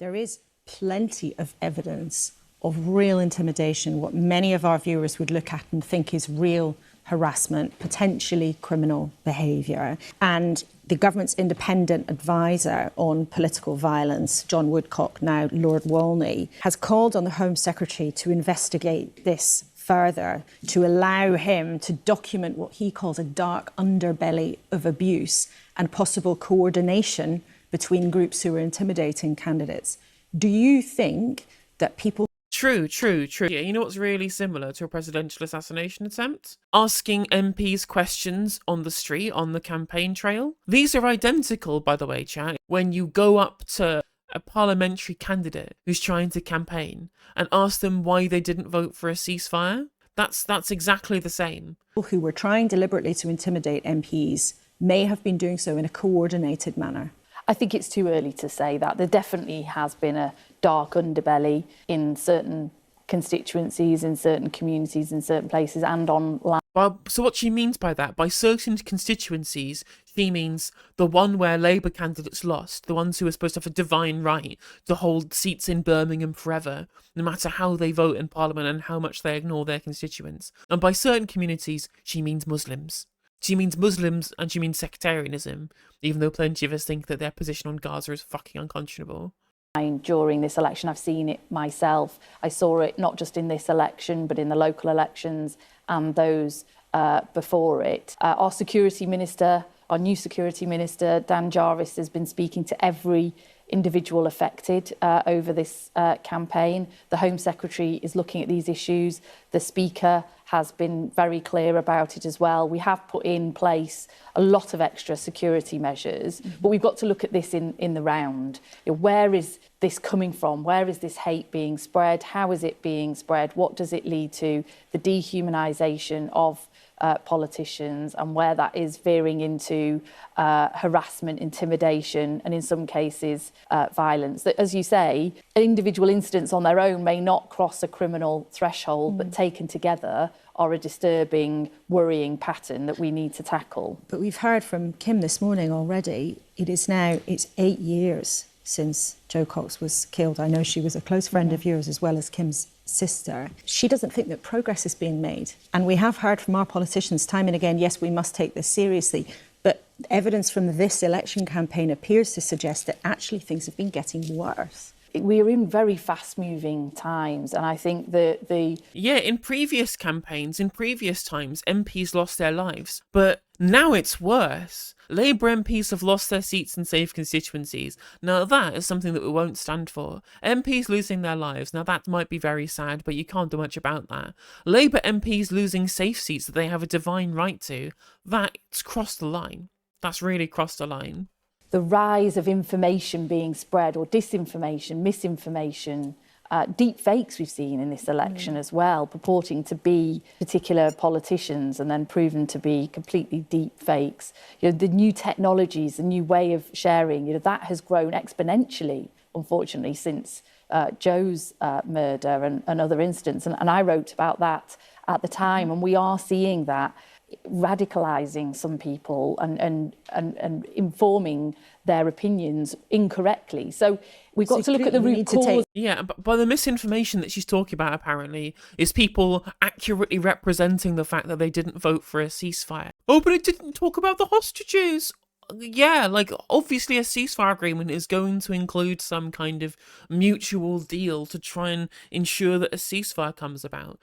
There is plenty of evidence of real intimidation, what many of our viewers would look at and think is real harassment, potentially criminal behaviour. And the government's independent advisor on political violence, John Woodcock, now Lord Walney, has called on the Home Secretary to investigate this further, to allow him to document what he calls a dark underbelly of abuse and possible coordination between groups who are intimidating candidates. Do you think that people... True. Yeah, you know what's really similar to a presidential assassination attempt? Asking MPs questions on the street, on the campaign trail. These are identical, by the way, chat. When you go up to a parliamentary candidate who's trying to campaign and ask them why they didn't vote for a ceasefire, that's exactly the same. People who were trying deliberately to intimidate MPs may have been doing so in a coordinated manner. I think it's too early to say that. There definitely has been a dark underbelly in certain constituencies, in certain communities, in certain places and online. Well, so what she means by that, by certain constituencies, she means the one where Labour candidates lost, the ones who are supposed to have a divine right to hold seats in Birmingham forever, no matter how they vote in Parliament and how much they ignore their constituents. And by certain communities, she means Muslims. She means Muslims and she means sectarianism, even though plenty of us think that their position on Gaza is fucking unconscionable. During this election, I've seen it myself. I saw it not just in this election, but in the local elections and those before it. Our security minister, our new security minister, Dan Jarvis, has been speaking to every individual affected over this campaign. The Home Secretary is looking at these issues. The Speaker has been very clear about it as well. We have put in place a lot of extra security measures, but we've got to look at this in the round. Where is this coming from? Where is this hate being spread? How is it being spread? What does it lead to? The dehumanisation of politicians, and where that is veering into harassment, intimidation, and in some cases violence. That, as you say, individual incidents on their own may not cross a criminal threshold, but taken together are a disturbing, worrying pattern that we need to tackle. But we've heard from Kim this morning already, it's 8 years since Jo Cox was killed. I know she was a close friend of yours as well as Kim's sister. She doesn't think that progress is being made. And we have heard from our politicians time and again, yes, we must take this seriously. But evidence from this election campaign appears to suggest that actually things have been getting worse. We are in very fast-moving times, and I think Yeah, in previous campaigns, in previous times, MPs lost their lives. But now it's worse. Labour MPs have lost their seats in safe constituencies. Now that is something that we won't stand for. MPs losing their lives, now that might be very sad, but you can't do much about that. Labour MPs losing safe seats that they have a divine right to, that's crossed the line. That's really crossed the line. The rise of information being spread, or disinformation, misinformation, deep fakes we've seen in this election as well, purporting to be particular politicians and then proven to be completely deep fakes. The new technologies, the new way of sharing, that has grown exponentially, unfortunately, since Jo's murder and other incidents. And I wrote about that at the time, and we are seeing that radicalising some people and informing their opinions incorrectly. So we've got to look at the root cause. Yeah, but by the misinformation that she's talking about, apparently, is people accurately representing the fact that they didn't vote for a ceasefire. Oh, but it didn't talk about the hostages. Yeah, obviously a ceasefire agreement is going to include some kind of mutual deal to try and ensure that a ceasefire comes about.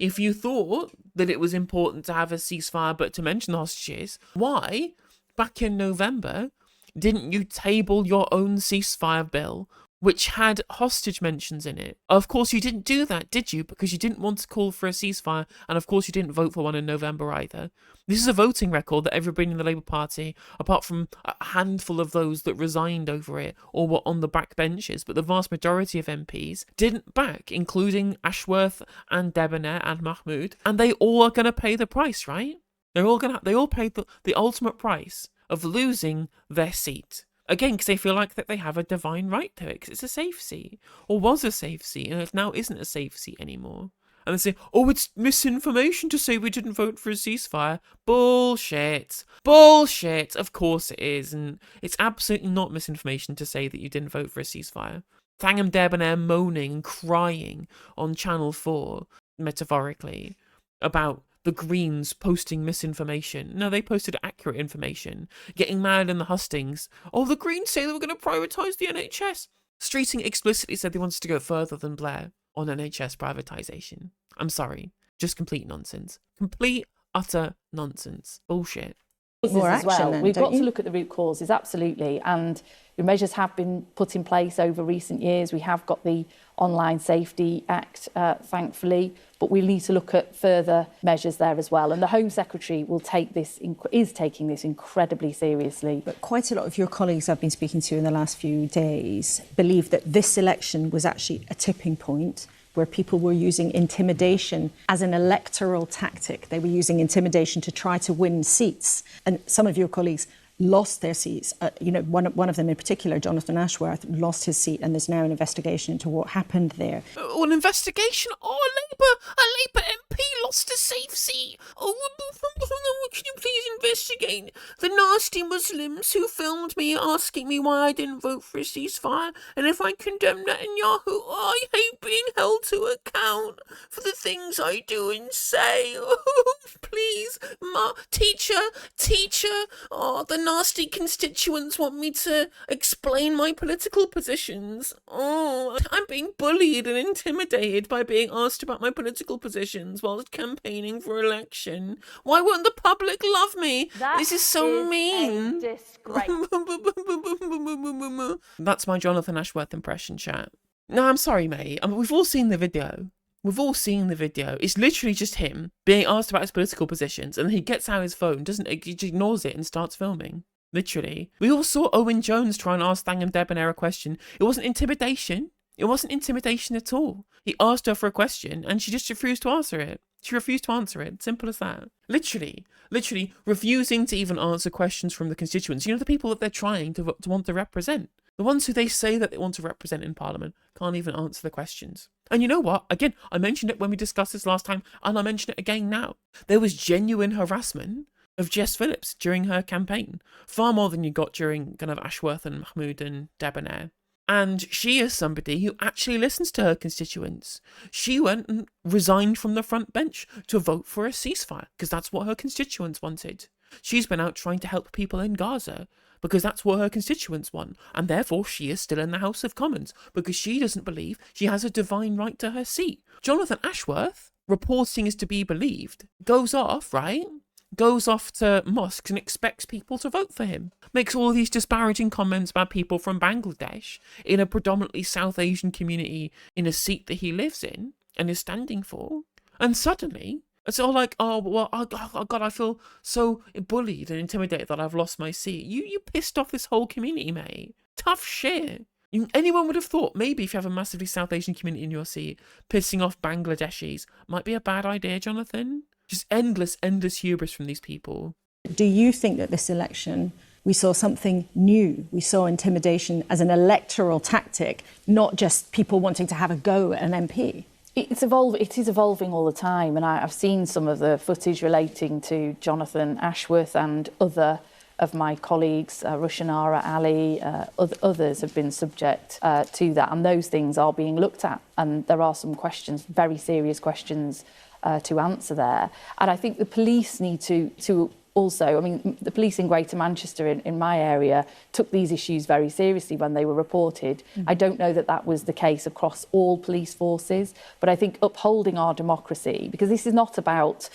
If you thought that it was important to have a ceasefire but to mention the hostages, why, back in November, didn't you table your own ceasefire bill, which had hostage mentions in it? Of course you didn't do that, did you? Because you didn't want to call for a ceasefire, and of course you didn't vote for one in November either. This is a voting record that everybody in the Labour Party, apart from a handful of those that resigned over it or were on the back benches, but the vast majority of MPs didn't back, including Ashworth and Debonair and Mahmood, and they all are going to pay the price, right? They all paid the ultimate price of losing their seat. Again, because they feel like that they have a divine right to it, because it's a safe seat, or was a safe seat, and it now isn't a safe seat anymore. And they say, oh, it's misinformation to say we didn't vote for a ceasefire. Bullshit. Bullshit. Of course it is. And it's absolutely not misinformation to say that you didn't vote for a ceasefire. Thangam Debonair moaning and crying on Channel 4, metaphorically, about the Greens posting misinformation. No, they posted accurate information. Getting mad in the hustings. Oh, the Greens say they were going to prioritise the NHS. Streeting explicitly said they wanted to go further than Blair on NHS privatisation. I'm sorry. Just complete nonsense. Complete, utter nonsense. Bullshit. More as action well. then, We've don't got you? to look at the root causes, absolutely. And the measures have been put in place over recent years. We have got the Online Safety Act, thankfully, but we need to look at further measures there as well. And the Home Secretary will take this, is taking this incredibly seriously. But quite a lot of your colleagues I've been speaking to in the last few days believe that this election was actually a tipping point where people were using intimidation as an electoral tactic. They were using intimidation to try to win seats. And some of your colleagues lost their seats. One of them in particular, Jonathan Ashworth, lost his seat, and there's now an investigation into what happened there. Oh, an investigation? Oh, a Labour MP lost a safe seat. Oh, can you please investigate the nasty Muslims who filmed me asking me why I didn't vote for a ceasefire, and if I condemn Netanyahu? Oh, I hate being held to account for the things I do and say. Oh, please, teacher. Oh, the nasty constituents want me to explain my political positions. Oh, I'm being bullied and intimidated by being asked about my political positions whilst campaigning for election. Why won't the public love me? This is so mean. A disgrace. That's my Jonathan Ashworth impression, chat. No, I'm sorry, mate. We've all seen the video. It's literally just him being asked about his political positions, and then he gets out his phone, he just ignores it and starts filming. Literally. We all saw Owen Jones try and ask Thangam Debonair a question. It wasn't intimidation. It wasn't intimidation at all. He asked her for a question, and she just refused to answer it. Simple as that. Literally refusing to even answer questions from the constituents. You know, the people that they're trying to want to represent. The ones who they say that they want to represent in Parliament can't even answer the questions. And you know what? Again, I mentioned it when we discussed this last time, and I mention it again now. There was genuine harassment of Jess Phillips during her campaign. Far more than you got during kind of Ashworth and Mahmood and Debonair. And she is somebody who actually listens to her constituents. She went and resigned from the front bench to vote for a ceasefire, because that's what her constituents wanted. She's been out trying to help people in Gaza, because that's what her constituents want, and therefore she is still in the House of Commons, because she doesn't believe she has a divine right to her seat. Jonathan Ashworth, reporting is to be believed, goes off to mosques and expects people to vote for him. Makes all these disparaging comments about people from Bangladesh in a predominantly South Asian community in a seat that he lives in and is standing for. And suddenly, it's all like, oh God, I feel so bullied and intimidated that I've lost my seat. You pissed off this whole community, mate. Tough shit. Anyone would have thought maybe if you have a massively South Asian community in your seat, pissing off Bangladeshis might be a bad idea, Jonathan. Just endless hubris from these people. Do you think that this election, we saw something new? We saw intimidation as an electoral tactic, not just people wanting to have a go at an MP? It is evolving all the time, and I've seen some of the footage relating to Jonathan Ashworth and other of my colleagues, Rushanara Ali, others have been subject to that, and those things are being looked at, and there are some questions, very serious questions to answer there. And I think the police need to also, I mean, the police in Greater Manchester in my area took these issues very seriously when they were reported. I don't know that that was the case across all police forces, but I think upholding our democracy, because this is not about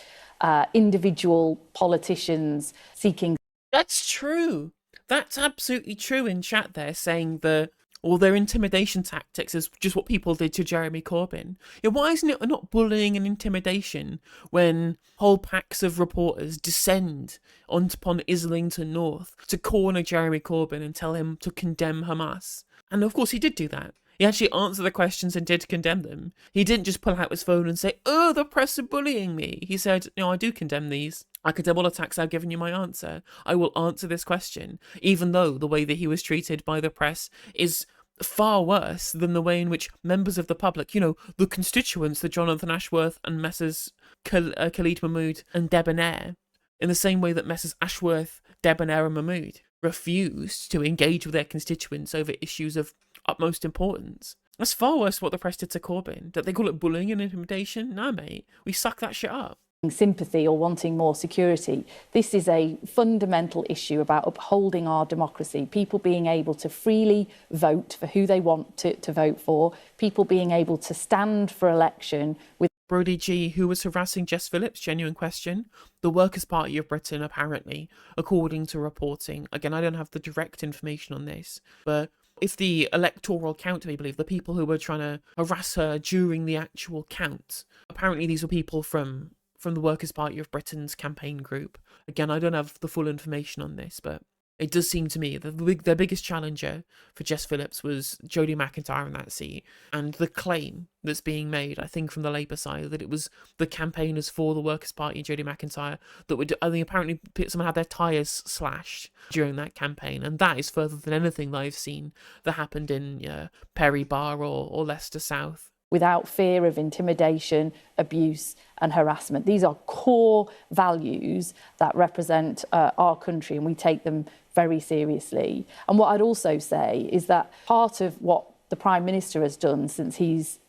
individual politicians seeking. That's true. That's absolutely true in chat there, saying that all their intimidation tactics is just what people did to Jeremy Corbyn. Yeah, why isn't it not bullying and intimidation when whole packs of reporters descend upon Islington North to corner Jeremy Corbyn and tell him to condemn Hamas? And of course he did do that. He actually answered the questions and did condemn them. He didn't just pull out his phone and say, oh, the press are bullying me. He said, no, I do condemn these. I condemn all attacks. I've given you my answer. I will answer this question, even though the way that he was treated by the press is far worse than the way in which members of the public, the constituents, the Jonathan Ashworth and Messrs. Khalid Mahmood and Debonair, in the same way that Messrs. Ashworth, Debonair and Mahmood refused to engage with their constituents over issues of utmost importance. That's far worse what the press did to Corbyn. That they call it bullying and intimidation. No, mate, we suck that shit up. Sympathy or wanting more security. This is a fundamental issue about upholding our democracy, people being able to freely vote for who they want to vote for, people being able to stand for election with Brodie G, who was harassing Jess Phillips, genuine question. The Workers' Party of Britain, apparently, according to reporting. Again, I don't have the direct information on this, but if the electoral count to be believed, the people who were trying to harass her during the actual count, apparently these were people from the Workers' Party of Britain's campaign group. Again, I don't have the full information on this, but it does seem to me that their biggest challenger for Jess Phillips was Jodie McIntyre in that seat. And the claim that's being made, I think, from the Labour side, that it was the campaigners for the Workers' Party and Jodie McIntyre that would, I think, apparently someone had their tyres slashed during that campaign. And that is further than anything that I've seen that happened in Perry Bar or Leicester South. Without fear of intimidation, abuse and harassment. These are core values that represent our country, and we take them very seriously. And what I'd also say is that part of what the Prime Minister has done since he's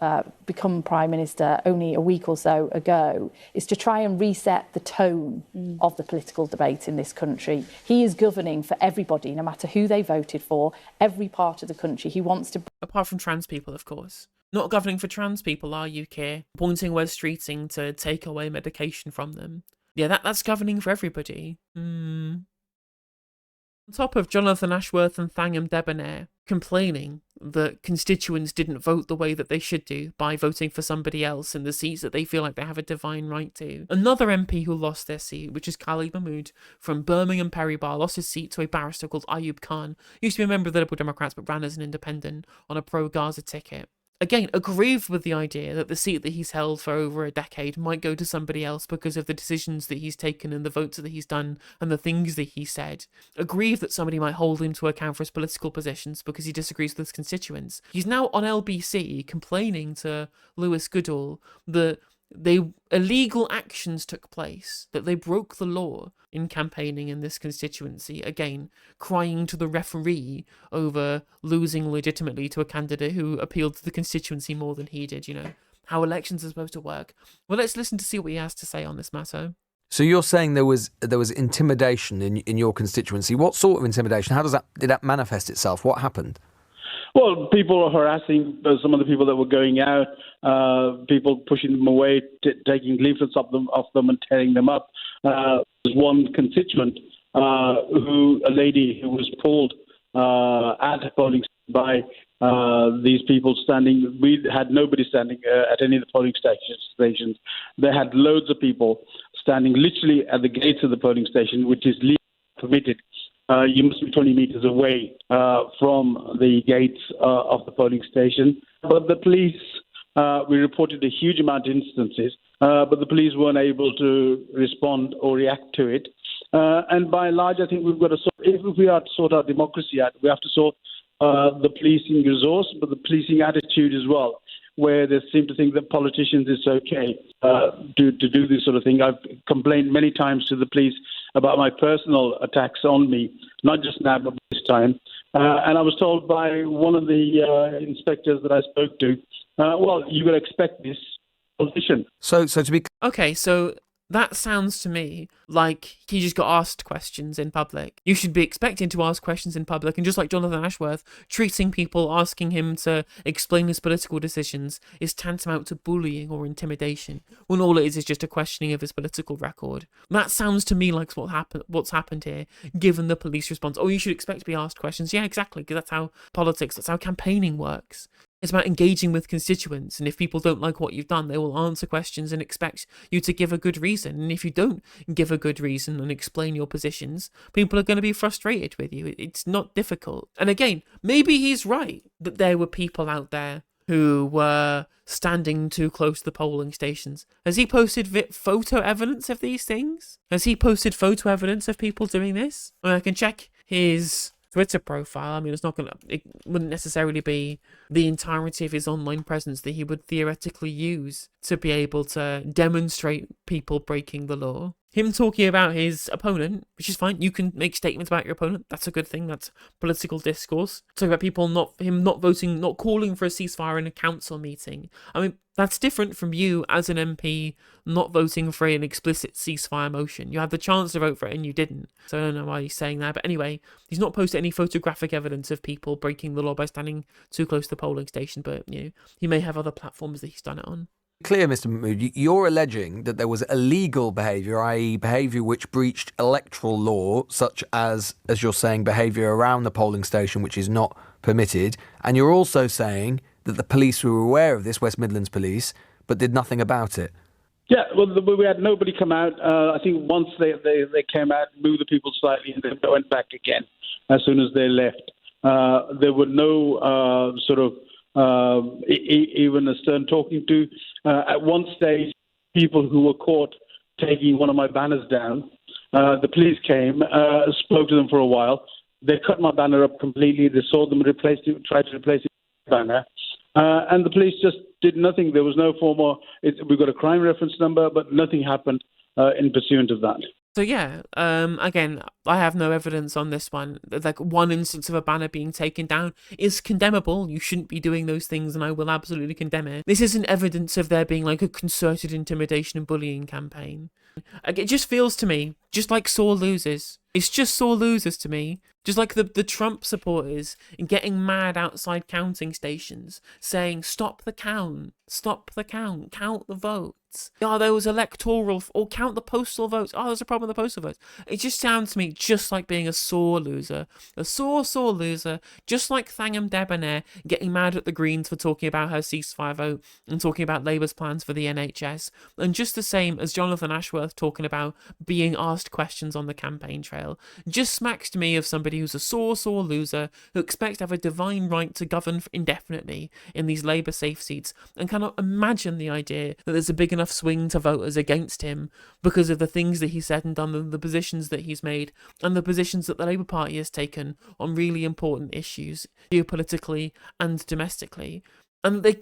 become Prime Minister only a week or so ago is to try and reset the tone of the political debate in this country. He is governing for everybody, no matter who they voted for, every part of the country. He wants to... Apart from trans people, of course. Not governing for trans people, are you, Keir? Pointing Wes Streeting to take away medication from them. Yeah, that's governing for everybody. On top of Jonathan Ashworth and Thangam Debonair complaining that constituents didn't vote the way that they should do by voting for somebody else in the seats that they feel like they have a divine right to. Another MP who lost their seat, which is Khalid Mahmood from Birmingham Perry Bar, lost his seat to a barrister called Ayub Khan. He used to be a member of the Liberal Democrats but ran as an independent on a pro-Gaza ticket. Again, aggrieved with the idea that the seat that he's held for over a decade might go to somebody else because of the decisions that he's taken and the votes that he's done and the things that he said. Aggrieved that somebody might hold him to account for his political positions because he disagrees with his constituents. He's now on LBC complaining to Lewis Goodall that illegal actions took place, that they broke the law in campaigning in this constituency, again, crying to the referee over losing legitimately to a candidate who appealed to the constituency more than he did, how elections are supposed to work. Well, let's listen to see what he has to say on this matter. So you're saying there was intimidation in your constituency. What sort of intimidation? How did that manifest itself? What happened? Well, people were harassing some of the people that were going out, people pushing them away, taking leaflets off them and tearing them up. There's one constituent, a lady who was pulled at a polling station by these people standing. We had nobody standing at any of the polling stations. They had loads of people standing literally at the gates of the polling station, which is legally permitted. You must be 20 metres away from the gates of the polling station. But the police, we reported a huge amount of instances, but the police weren't able to respond or react to it. And by and large, I think we've got to if we are to sort our democracy out, we have to sort the policing resource, but the policing attitude as well, where they seem to think that politicians it's okay to do this sort of thing. I've complained many times to the police about my personal attacks on me, not just now, but this time. And I was told by one of the inspectors that I spoke to, well, you would expect this politician. So to be... Okay, so that sounds to me like he just got asked questions in public. You should be expecting to ask questions in public, and just like Jonathan Ashworth, treating people, asking him to explain his political decisions is tantamount to bullying or intimidation, when all it is just a questioning of his political record. That sounds to me like what's happened here, given the police response. Oh, you should expect to be asked questions. Yeah, exactly, because that's how politics, that's how campaigning works. It's about engaging with constituents, and if people don't like what you've done, they will answer questions and expect you to give a good reason. And if you don't give a good reason and explain your positions, people are going to be frustrated with you. It's not difficult. And again, maybe he's right that there were people out there who were standing too close to the polling stations. Has he posted photo evidence of these things? Has he posted photo evidence of people doing this? I can check his Twitter profile. I mean, it wouldn't necessarily be the entirety of his online presence that he would theoretically use to be able to demonstrate people breaking the law. him talking about his opponent, which is fine. You can make statements about your opponent. That's a good thing. That's political discourse. Talking about people not voting, not calling for a ceasefire in a council meeting. I mean, that's different from you as an MP not voting for an explicit ceasefire motion. You had the chance to vote for it and you didn't. So I don't know why he's saying that. But anyway, he's not posted any photographic evidence of people breaking the law by standing too close to the polling station. But, he may have other platforms that he's done it on. Clear, Mr. Mahmood, you're alleging that there was illegal behaviour, i.e. behaviour which breached electoral law, such as you're saying, behaviour around the polling station, which is not permitted. And you're also saying that the police were aware of this, West Midlands Police, but did nothing about it. Yeah, well, we had nobody come out. I think once they came out, moved the people slightly, and then went back again as soon as they left. There were no even a stern talking to. At one stage, people who were caught taking one of my banners down, the police came, spoke to them for a while. They cut my banner up completely. They saw them tried to replace it with a banner. And the police just did nothing. There was no formal, we've got a crime reference number, but nothing happened in pursuant of that. So yeah, again, I have no evidence on this one. Like, one instance of a banner being taken down is condemnable. You shouldn't be doing those things, and I will absolutely condemn it. This isn't evidence of there being like a concerted intimidation and bullying campaign. It just feels to me just like sore losers. It's just sore losers to me. Just like the Trump supporters getting mad outside counting stations, saying, stop the count, count the votes. Oh, there was electoral, or count the postal votes. Oh, there's a problem with the postal votes. It just sounds to me just like being a sore loser. A sore loser, just like Thangam Debonair getting mad at the Greens for talking about her ceasefire vote and talking about Labour's plans for the NHS. And just the same as Jonathan Ashworth talking about being asked questions on the campaign trail. Just smacks to me of somebody who's a sore loser who expects to have a divine right to govern indefinitely in these Labour safe seats and cannot imagine the idea that there's a big enough swing to voters against him because of the things that he said and done and the positions that he's made and the positions that the Labour Party has taken on really important issues geopolitically and domestically. And they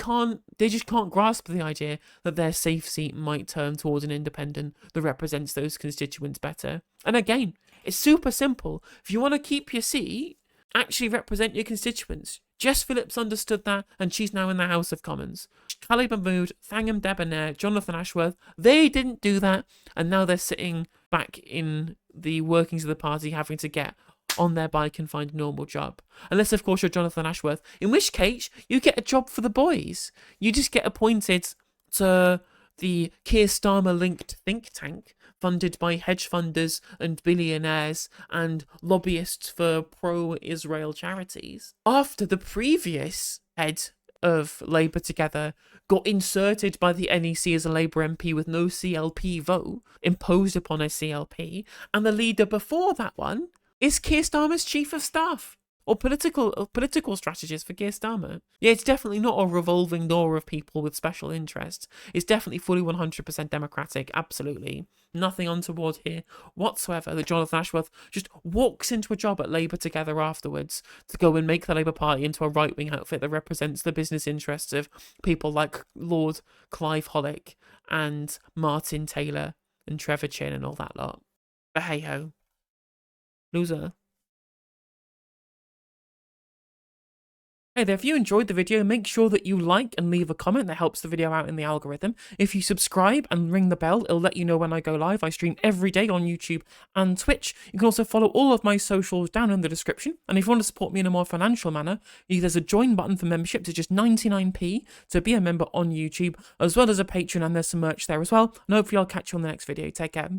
just can't grasp the idea that their safe seat might turn towards an independent that represents those constituents better. And again, it's super simple. If you want to keep your seat, actually represent your constituents. Jess Phillips understood that, and she's now in the House of Commons. Khalid Mahmood, Thangam Debonair, Jonathan Ashworth, they didn't do that, and now they're sitting back in the workings of the party having to get on their bike and find a normal job. Unless, of course, you're Jonathan Ashworth, in which case you get a job for the boys. You just get appointed to the Keir Starmer-linked think tank funded by hedge funders and billionaires and lobbyists for pro-Israel charities. After the previous head of Labour Together got inserted by the NEC as a Labour MP with no CLP vote imposed upon a CLP, and the leader before that one is Keir Starmer's chief of staff. Or political strategist for Keir Starmer. Yeah, it's definitely not a revolving door of people with special interests. It's definitely fully 100% democratic, absolutely. Nothing untoward here whatsoever that Jonathan Ashworth just walks into a job at Labour Together afterwards to go and make the Labour Party into a right-wing outfit that represents the business interests of people like Lord Clive Hollick and Martin Taylor and Trevor Chin and all that lot. But hey-ho. Loser. Hey there, if you enjoyed the video, make sure that you like and leave a comment. That helps the video out in the algorithm. If you subscribe and ring the bell, it'll let you know when I go live. I stream every day on YouTube and Twitch. You can also follow all of my socials down in the description. And if you want to support me in a more financial manner, there's a join button for memberships. It's just 99p to be a member on YouTube, as well as a Patreon, and there's some merch there as well. And hopefully I'll catch you on the next video. Take care.